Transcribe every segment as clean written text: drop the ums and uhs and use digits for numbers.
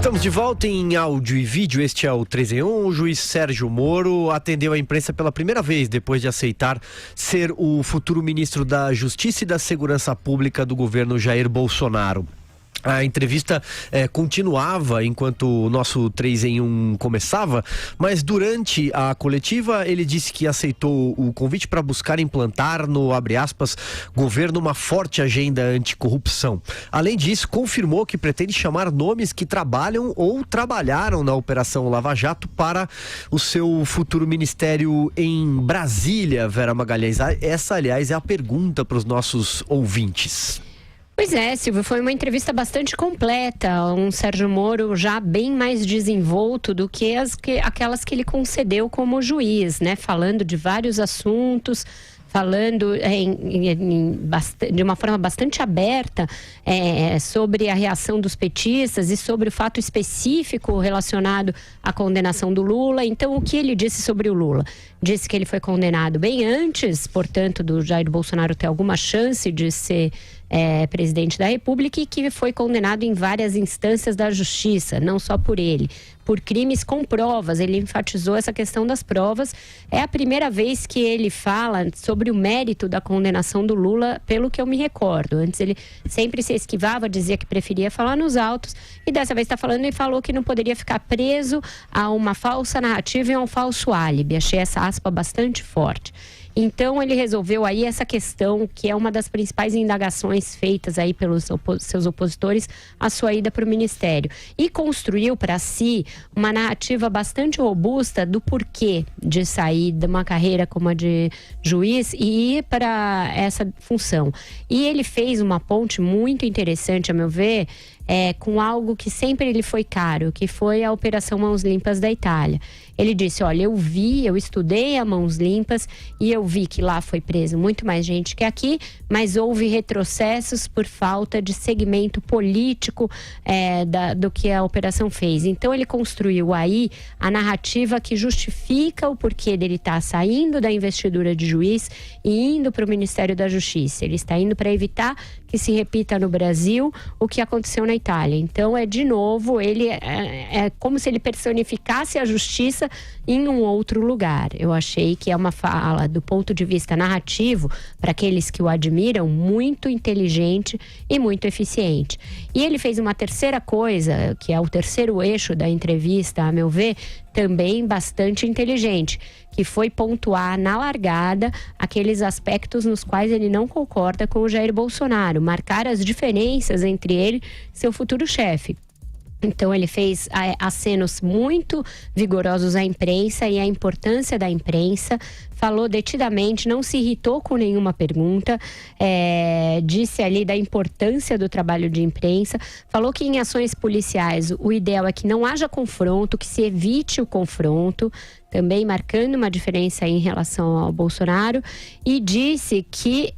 Estamos de volta em áudio e vídeo. Este é o 3 em 1. O juiz Sérgio Moro atendeu a imprensa pela primeira vez depois de aceitar ser o futuro ministro da Justiça e da Segurança Pública do governo Jair Bolsonaro. A entrevista continuava enquanto o nosso 3 em 1 começava, mas durante a coletiva ele disse que aceitou o convite para buscar implantar no, abre aspas, governo uma forte agenda anticorrupção. Além disso, confirmou que pretende chamar nomes que trabalham ou trabalharam na Operação Lava Jato para o seu futuro ministério em Brasília, Vera Magalhães. Essa, aliás, é a pergunta para os nossos ouvintes. Pois é, Silvio, foi uma entrevista bastante completa, um Sérgio Moro já bem mais desenvolto do que aquelas que ele concedeu como juiz, né? Falando de vários assuntos, falando de uma forma bastante aberta sobre a reação dos petistas e sobre o fato específico relacionado à condenação do Lula. Então, o que ele disse sobre o Lula? Disse que ele foi condenado bem antes, portanto, do Jair Bolsonaro ter alguma chance de ser presidente da República, e que foi condenado em várias instâncias da justiça, não só por ele, por crimes com provas. Ele enfatizou essa questão das provas. É a primeira vez que ele fala sobre o mérito da condenação do Lula, pelo que eu me recordo. Antes ele sempre se esquivava, dizia que preferia falar nos autos, e dessa vez está falando e falou que não poderia ficar preso a uma falsa narrativa e a um falso álibi. Achei essa aspa bastante forte. Então ele resolveu aí essa questão, que é uma das principais indagações feitas aí pelos seus opositores, a sua ida para o ministério, e construiu para si uma narrativa bastante robusta do porquê de sair de uma carreira como a de juiz e ir para essa função. E ele fez uma ponte muito interessante, a meu ver, com algo que sempre lhe foi caro, que foi a Operação Mãos Limpas da Itália. Ele disse, olha, eu estudei a Mãos Limpas e eu vi que lá foi preso muito mais gente que aqui, mas houve retrocessos por falta de segmento político do que a operação fez. Então ele construiu aí a narrativa que justifica o porquê dele estar saindo da investidura de juiz e indo para o Ministério da Justiça. Ele está indo para evitar que se repita no Brasil o que aconteceu na Itália. Então, de novo, ele é como se ele personificasse a justiça em um outro lugar. Eu achei que é uma fala, do ponto de vista narrativo, para aqueles que o admiram, muito inteligente e muito eficiente. E ele fez uma terceira coisa, que é o terceiro eixo da entrevista, a meu ver, também bastante inteligente, que foi pontuar na largada aqueles aspectos nos quais ele não concorda com o Jair Bolsonaro, marcar as diferenças entre ele e seu futuro chefe. Então ele fez acenos muito vigorosos à imprensa e à importância da imprensa, falou detidamente, não se irritou com nenhuma pergunta, disse ali da importância do trabalho de imprensa, falou que em ações policiais o ideal é que não haja confronto, que se evite o confronto, também marcando uma diferença em relação ao Bolsonaro, e disse que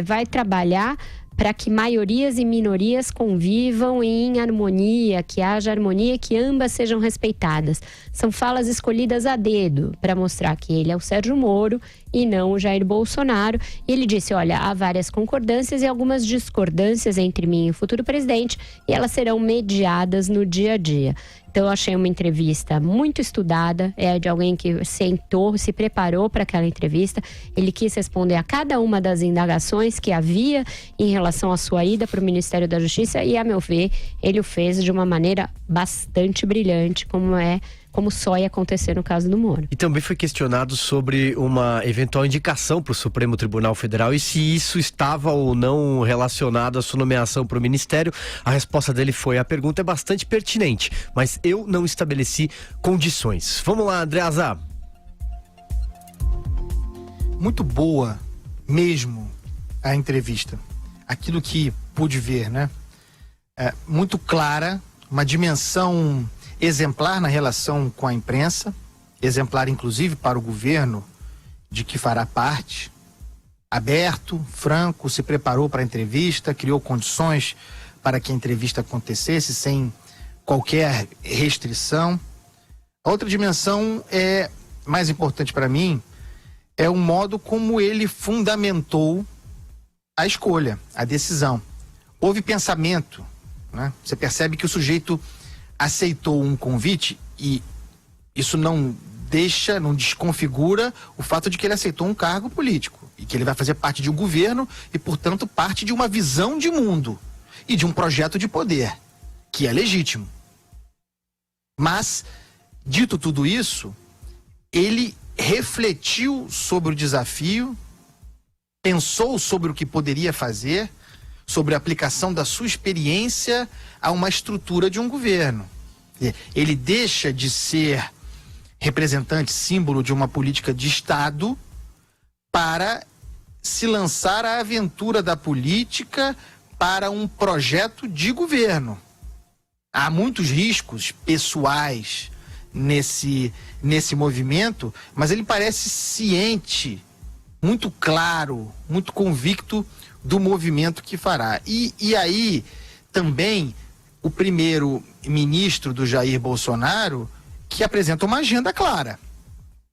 vai trabalhar para que maiorias e minorias convivam em harmonia, que haja harmonia, que ambas sejam respeitadas. São falas escolhidas a dedo para mostrar que ele é o Sérgio Moro e não o Jair Bolsonaro. E ele disse, olha, há várias concordâncias e algumas discordâncias entre mim e o futuro presidente, e elas serão mediadas no dia a dia. Então eu achei uma entrevista muito estudada, de alguém que sentou, se preparou para aquela entrevista. Ele quis responder a cada uma das indagações que havia em relação à sua ida para o Ministério da Justiça, e, a meu ver, ele o fez de uma maneira bastante brilhante, como só ia acontecer no caso do Moro. E também foi questionado sobre uma eventual indicação para o Supremo Tribunal Federal e se isso estava ou não relacionado à sua nomeação para o Ministério. A resposta dele foi: a pergunta é bastante pertinente, mas eu não estabeleci condições. Vamos lá, Andreasa. Muito boa mesmo a entrevista. Aquilo que pude ver, né? Muito clara, uma dimensão exemplar na relação com a imprensa, exemplar inclusive para o governo de que fará parte, aberto, franco, se preparou para a entrevista, criou condições para que a entrevista acontecesse sem qualquer restrição. A outra dimensão mais importante para mim, é o modo como ele fundamentou a escolha, a decisão. Houve pensamento, né? Você percebe que o sujeito aceitou um convite e isso não desconfigura o fato de que ele aceitou um cargo político e que ele vai fazer parte de um governo e, portanto, parte de uma visão de mundo e de um projeto de poder, que é legítimo. Mas, dito tudo isso, ele refletiu sobre o desafio, pensou sobre o que poderia fazer, sobre a aplicação da sua experiência a uma estrutura de um governo. Ele deixa de ser representante, símbolo de uma política de Estado, para se lançar à aventura da política para um projeto de governo. Há muitos riscos pessoais nesse movimento, mas ele parece ciente, muito claro, muito convicto do movimento que fará. E aí também o primeiro-ministro do Jair Bolsonaro, que apresenta uma agenda clara.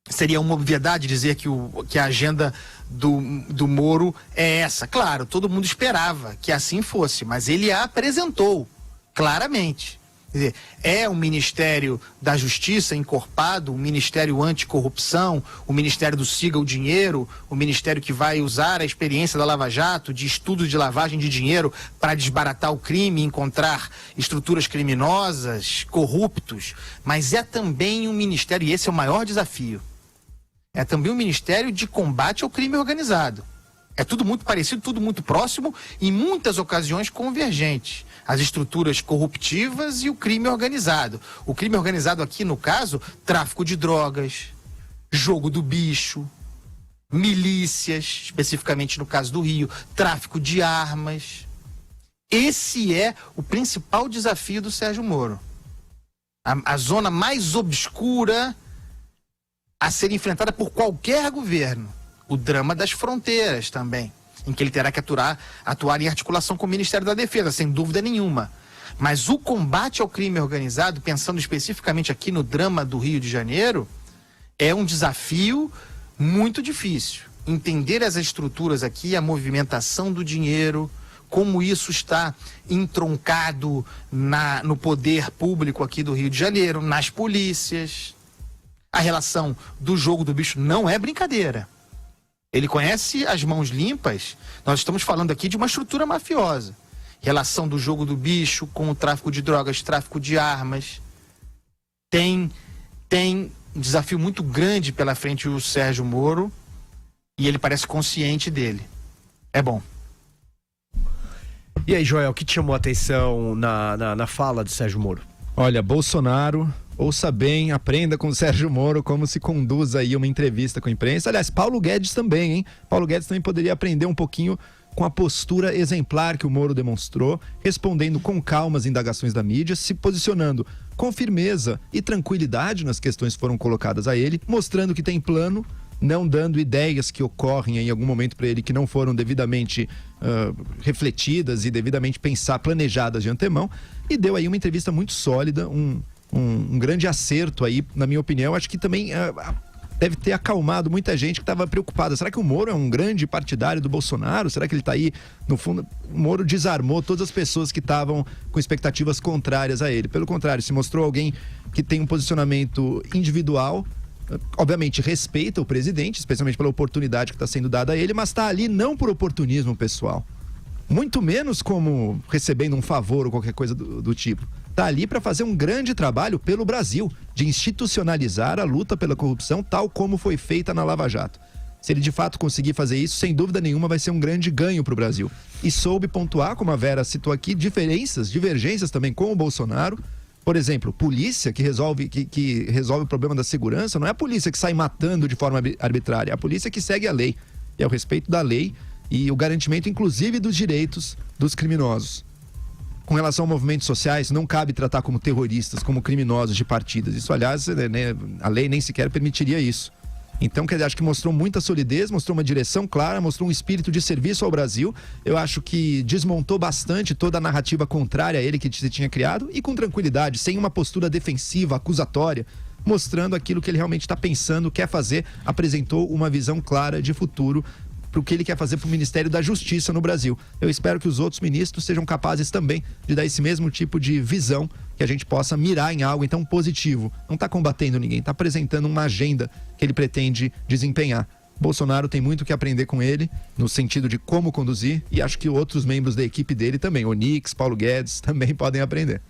Seria uma obviedade dizer que a agenda do Moro é essa. Claro, todo mundo esperava que assim fosse, mas ele a apresentou claramente. Quer dizer, é um Ministério da Justiça encorpado, um Ministério anticorrupção, o Ministério do Siga o Dinheiro, o Ministério que vai usar a experiência da Lava Jato, de estudo de lavagem de dinheiro para desbaratar o crime, encontrar estruturas criminosas, corruptos. Mas é também um Ministério, e esse é o maior desafio, é também um Ministério de combate ao crime organizado. É tudo muito parecido, tudo muito próximo, em muitas ocasiões convergente. As estruturas corruptivas e o crime organizado. O crime organizado aqui, no caso, tráfico de drogas, jogo do bicho, milícias, especificamente no caso do Rio, tráfico de armas. Esse é o principal desafio do Sérgio Moro. A zona mais obscura a ser enfrentada por qualquer governo. O drama das fronteiras também, em que ele terá que atuar em articulação com o Ministério da Defesa, sem dúvida nenhuma. Mas o combate ao crime organizado, pensando especificamente aqui no drama do Rio de Janeiro, é um desafio muito difícil. Entender as estruturas aqui, a movimentação do dinheiro, como isso está entroncado no poder público aqui do Rio de Janeiro, nas polícias. A relação do jogo do bicho não é brincadeira. Ele conhece as mãos limpas. Nós estamos falando aqui de uma estrutura mafiosa. Relação do jogo do bicho com o tráfico de drogas, tráfico de armas. Tem um desafio muito grande pela frente o Sérgio Moro e ele parece consciente dele. É bom. E aí, Joel, o que te chamou a atenção na fala de Sérgio Moro? Olha, Bolsonaro, ouça bem, aprenda com o Sérgio Moro como se conduz aí uma entrevista com a imprensa. Aliás, Paulo Guedes também, hein? Paulo Guedes também poderia aprender um pouquinho com a postura exemplar que o Moro demonstrou, respondendo com calma as indagações da mídia, se posicionando com firmeza e tranquilidade nas questões que foram colocadas a ele, mostrando que tem plano, não dando ideias que ocorrem em algum momento para ele que não foram devidamente refletidas e devidamente planejadas de antemão, e deu aí uma entrevista muito sólida, um grande acerto aí, na minha opinião. Acho que também deve ter acalmado muita gente que estava preocupada. Será que o Moro é um grande partidário do Bolsonaro? Será que ele está aí, no fundo? O Moro desarmou todas as pessoas que estavam com expectativas contrárias a ele. Pelo contrário, se mostrou alguém que tem um posicionamento individual, obviamente respeita o presidente, especialmente pela oportunidade que está sendo dada a ele, mas está ali não por oportunismo pessoal, muito menos como recebendo um favor ou qualquer coisa do tipo. Está ali para fazer um grande trabalho pelo Brasil, de institucionalizar a luta pela corrupção, tal como foi feita na Lava Jato. Se ele de fato conseguir fazer isso, sem dúvida nenhuma vai ser um grande ganho para o Brasil. E soube pontuar, como a Vera citou aqui, divergências também com o Bolsonaro. Por exemplo, polícia que resolve o problema da segurança, não é a polícia que sai matando de forma arbitrária, é a polícia que segue a lei. E é o respeito da lei e o garantimento, inclusive, dos direitos dos criminosos. Com relação a movimentos sociais, não cabe tratar como terroristas, como criminosos de partidas. Isso, aliás, a lei nem sequer permitiria isso. Então, quer dizer, acho que mostrou muita solidez, mostrou uma direção clara, mostrou um espírito de serviço ao Brasil. Eu acho que desmontou bastante toda a narrativa contrária a ele que se tinha criado e com tranquilidade, sem uma postura defensiva, acusatória, mostrando aquilo que ele realmente está pensando, quer fazer, apresentou uma visão clara de futuro para o que ele quer fazer para o Ministério da Justiça no Brasil. Eu espero que os outros ministros sejam capazes também de dar esse mesmo tipo de visão, que a gente possa mirar em algo então positivo. Não está combatendo ninguém, está apresentando uma agenda que ele pretende desempenhar. Bolsonaro tem muito que aprender com ele, no sentido de como conduzir, e acho que outros membros da equipe dele também, Onix, Paulo Guedes, também podem aprender.